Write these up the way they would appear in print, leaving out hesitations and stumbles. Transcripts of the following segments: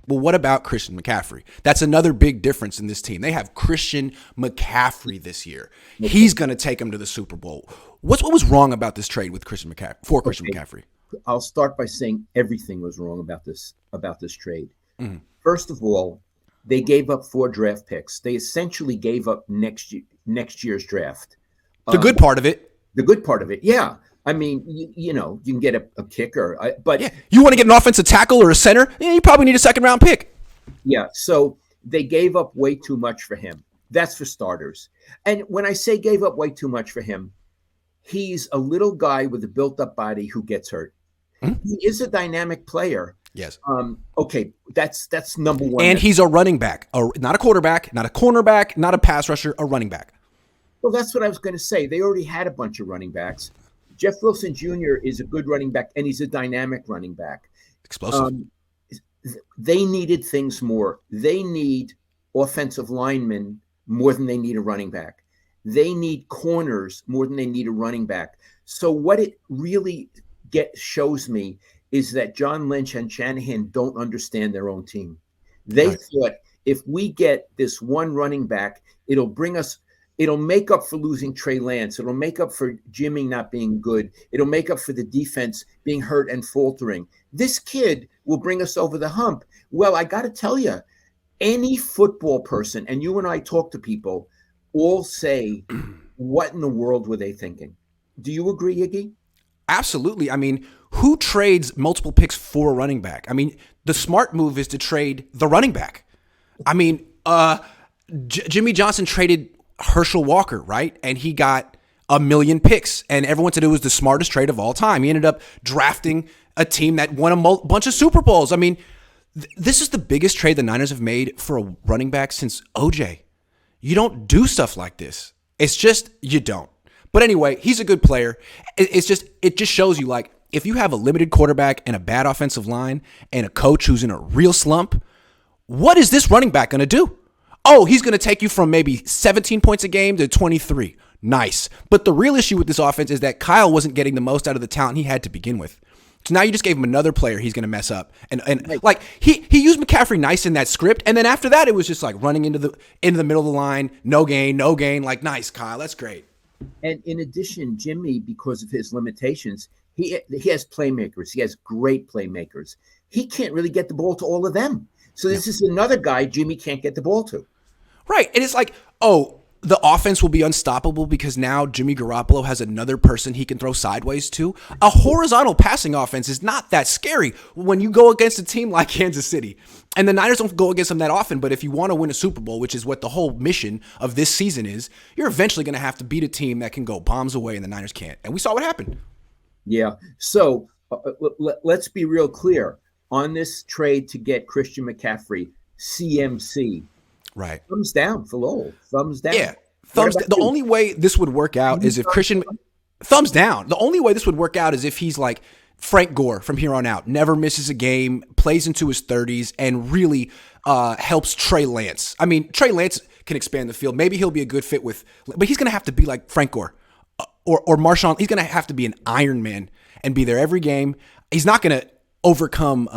Well, what about Christian McCaffrey? That's another big difference in this team. They have Christian McCaffrey this year. Okay. He's going to take them to the Super Bowl. What was wrong about this trade with Christian McCaffrey? I'll start by saying everything was wrong about this trade. Mm-hmm. First of all, they gave up 4 draft picks. They essentially gave up next year's draft. The good part of it. The good part of it, yeah. I mean, you can get a kicker, but yeah, you want to get an offensive tackle or a center, you probably need a second-round pick. Yeah, so they gave up way too much for him. That's for starters. And when I say gave up way too much for him, he's a little guy with a built-up body who gets hurt. Mm-hmm. He is a dynamic player. Yes. Okay, that's number one. And he's a running back, not a quarterback, not a cornerback, not a pass rusher, a running back. Well, that's what I was going to say. They already had a bunch of running backs. Jeff Wilson Jr. is a good running back, and he's a dynamic running back. Explosive. They needed things more. They need offensive linemen more than they need a running back. They need corners more than they need a running back. So what it really shows me is that John Lynch and Shanahan don't understand their own team. They thought if we get this one running back, it'll make up for losing Trey Lance. It'll make up for Jimmy not being good. It'll make up for the defense being hurt and faltering. This kid will bring us over the hump. Well, I got to tell you, any football person, and you and I talk to people, all say, what in the world were they thinking? Do you agree, Iggy? Absolutely. I mean, who trades multiple picks for a running back? I mean, the smart move is to trade the running back. I mean, Jimmy Johnson traded Herschel Walker, right? And he got 1 million picks, and everyone said it was the smartest trade of all time. He ended up drafting a team that won a bunch of Super Bowls. I mean, this is the biggest trade the Niners have made for a running back since OJ. You don't do stuff like this. It's just, you don't. But anyway, he's a good player. It just shows you, like, if you have a limited quarterback and a bad offensive line and a coach who's in a real slump, what is this running back going to do? Oh, he's going to take you from maybe 17 points a game to 23. Nice. But the real issue with this offense is that Kyle wasn't getting the most out of the talent he had to begin with. So now you just gave him another player he's going to mess up. And like he used McCaffrey nice in that script, and then after that it was just like running into the middle of the line, no gain, like, nice, Kyle, that's great. And in addition, Jimmy, because of his limitations, he has playmakers. He has great playmakers. He can't really get the ball to all of them. So this is another guy Jimmy can't get the ball to. Right. And it's like, oh, the offense will be unstoppable because now Jimmy Garoppolo has another person he can throw sideways to. A horizontal passing offense is not that scary when you go against a team like Kansas City. And the Niners don't go against them that often, but if you want to win a Super Bowl, which is what the whole mission of this season is, you're eventually going to have to beat a team that can go bombs away and the Niners can't. And we saw what happened. Yeah. So let's be real clear. On this trade to get Christian McCaffrey, CMC, right? Thumbs down for Lowell. Thumbs down. Yeah, thumbs down. The only way this would work out is if Christian, thumbs down. The only way this would work out is if he's like Frank Gore from here on out, never misses a game, plays into his 30s, and really helps Trey Lance. I mean, Trey Lance can expand the field. Maybe he'll be a good fit with, but he's going to have to be like Frank Gore or Marshawn. He's going to have to be an Iron Man and be there every game. He's not going to overcome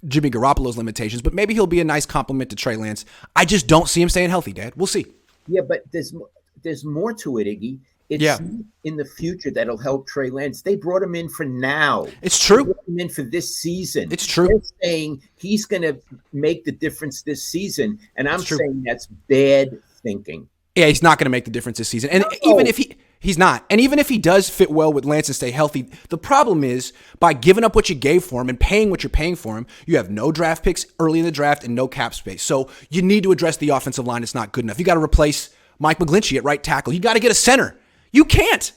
Jimmy Garoppolo's limitations, but maybe he'll be a nice compliment to Trey Lance. I just don't see him staying healthy, Dad. We'll see. Yeah, but there's more to it, Iggy. It's in the future that'll help Trey Lance. They brought him in for now. It's true. They brought him in for this season. It's true. They're saying he's going to make the difference this season, and I'm saying that's bad thinking. Yeah, he's not going to make the difference this season. And even if he's not. And even if he does fit well with Lance and stay healthy, the problem is by giving up what you gave for him and paying what you're paying for him, you have no draft picks early in the draft and no cap space. So you need to address the offensive line. It's not good enough. You got to replace Mike McGlinchey at right tackle. You got to get a center. You can't.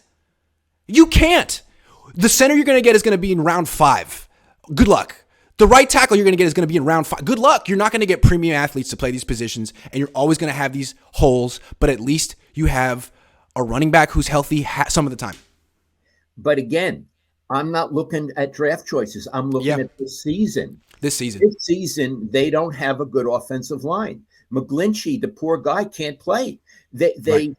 The center you're going to get is going to be in round 5. Good luck. The right tackle you're going to get is going to be in round 5. Good luck. You're not going to get premium athletes to play these positions, and you're always going to have these holes, but at least you have a running back who's healthy some of the time. But again, I'm not looking at draft choices. I'm looking at this season. This season, they don't have a good offensive line. McGlinchey, the poor guy, can't play. They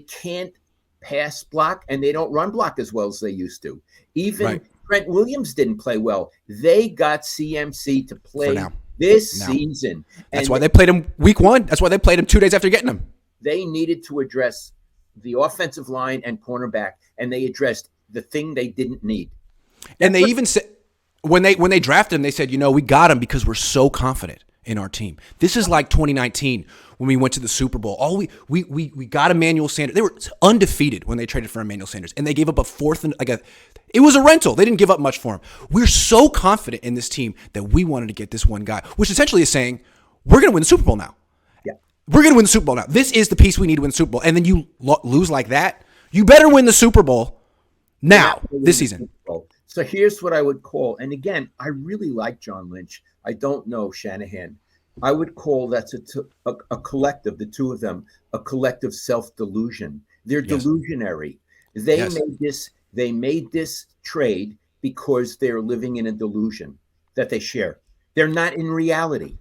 can't pass block, and they don't run block as well as they used to. Even Trent Williams didn't play well. They got CMC to play This No. season. That's And why they played him week 1. That's why they played him 2 days after getting him. they needed to address the offensive line and cornerback, and they addressed the thing they didn't need. And they even said when they drafted him, they said, we got him because we're so confident in our team. This is like 2019 when we went to the Super Bowl. We got Emmanuel Sanders. They were undefeated when they traded for Emmanuel Sanders, and they gave up a fourth and it was a rental. They didn't give up much for him. We're so confident in this team that we wanted to get this one guy, which essentially is saying we're going to win the Super Bowl now. Yeah. We're going to win the Super Bowl now. This is the piece we need to win the Super Bowl. And then you lose like that. You better win the Super Bowl now, this season. So here's what I would call, and again, I really like John Lynch. I don't know Shanahan. I would call that's a collective, the two of them, a collective self-delusion. They're delusionary. They made this trade because they're living in a delusion that they share. They're not in reality.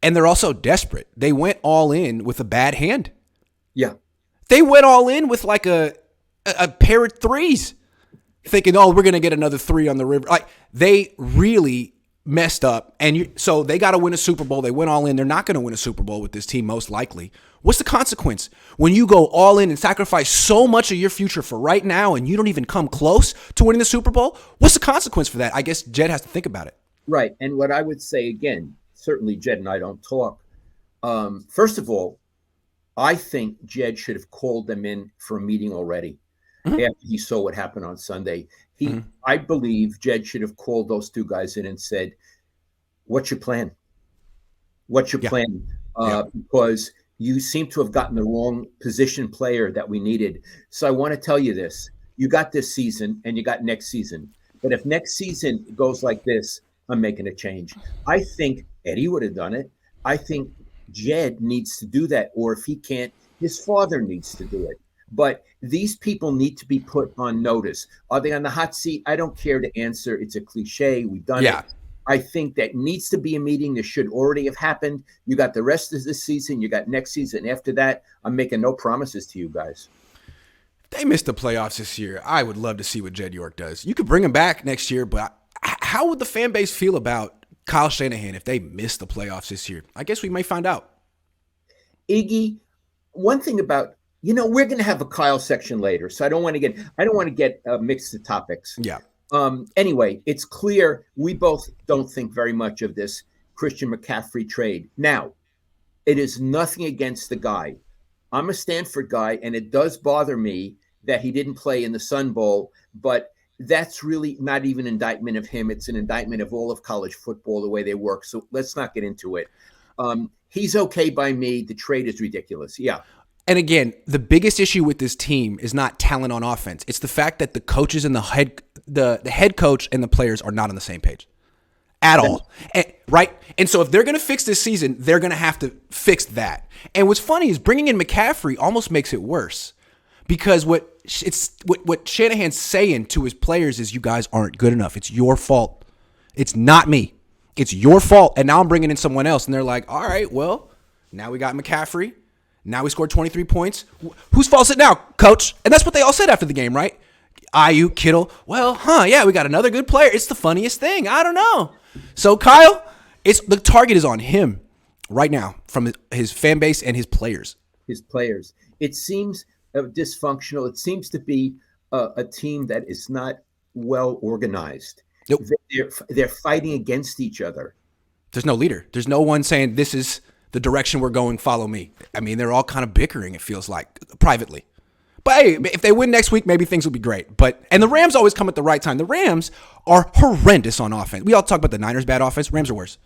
And they're also desperate. They went all in with a bad hand. Yeah. They went all in with like a pair of threes, thinking, we're going to get another 3 on the river. Like, they really messed up. And so they got to win a Super Bowl. They went all in. They're not going to win a Super Bowl with this team, most likely. What's the consequence? When you go all in and sacrifice so much of your future for right now and you don't even come close to winning the Super Bowl, what's the consequence for that? I guess Jed has to think about it. Right. And what I would say, again, certainly Jed and I don't talk. First of all, I think Jed should have called them in for a meeting already after he saw what happened on Sunday. I believe Jed should have called those two guys in and said, what's your plan? What's your plan? Because you seem to have gotten the wrong position player that we needed. So I want to tell you this. You got this season and you got next season. But if next season goes like this, I'm making a change. I think Eddie would have done it. I think Jed needs to do that. Or if he can't, his father needs to do it. But these people need to be put on notice. Are they on the hot seat? I don't care to answer. It's a cliche. We've done it. I think that needs to be a meeting that should already have happened. You got the rest of this season. You got next season. After that, I'm making no promises to you guys. They missed the playoffs this year. I would love to see what Jed York does. You could bring him back next year, but how would the fan base feel about Kyle Shanahan if they miss the playoffs this year? I guess we may find out. Iggy, one thing about, we're going to have a Kyle section later, so I don't want to get mixed the topics. Yeah. Anyway, it's clear we both don't think very much of this Christian McCaffrey trade. Now, it is nothing against the guy. I'm a Stanford guy, and it does bother me that he didn't play in the Sun Bowl, but that's really not even an indictment of him. It's an indictment of all of college football, the way they work. So let's not get into it. He's okay by me. The trade is ridiculous. Yeah. And again, the biggest issue with this team is not talent on offense. It's the fact that the coaches and the head coach and the players are not on the same page at all. Right? And so if they're going to fix this season, they're going to have to fix that. And what's funny is bringing in McCaffrey almost makes it worse because what Shanahan's saying to his players is you guys aren't good enough. It's your fault. It's not me. It's your fault. And now I'm bringing in someone else. And they're like, all right, well, now we got McCaffrey. Now we scored 23 points. Whose fault is it now, coach? And that's what they all said after the game, right? Ayuk, Kittle. Well, yeah, we got another good player. It's the funniest thing. I don't know. So, Kyle, the target is on him right now from his fan base and his players. His players. It seems dysfunctional. It seems to be a team that is not well organized. Nope. They're fighting against each other. There's no leader. There's no one saying this is the direction we're going, follow me. I mean, they're all kind of bickering, it feels like, privately. But hey, if they win next week, maybe things will be great. And the Rams always come at the right time. The Rams are horrendous on offense. We all talk about the Niners' bad offense. Rams are worse.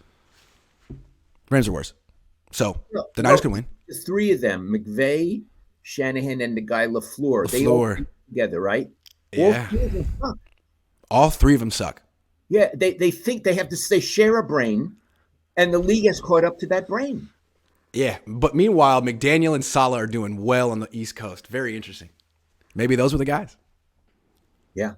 So the Niners can win. The three of them, McVay, Shanahan, and the guy LaFleur. They all play together, right? Yeah. All three of them suck. Yeah, they think they share a brain, and the league has caught up to that brain. Yeah, but meanwhile, McDaniel and Saleh are doing well on the East Coast. Very interesting. Maybe those were the guys. Yeah.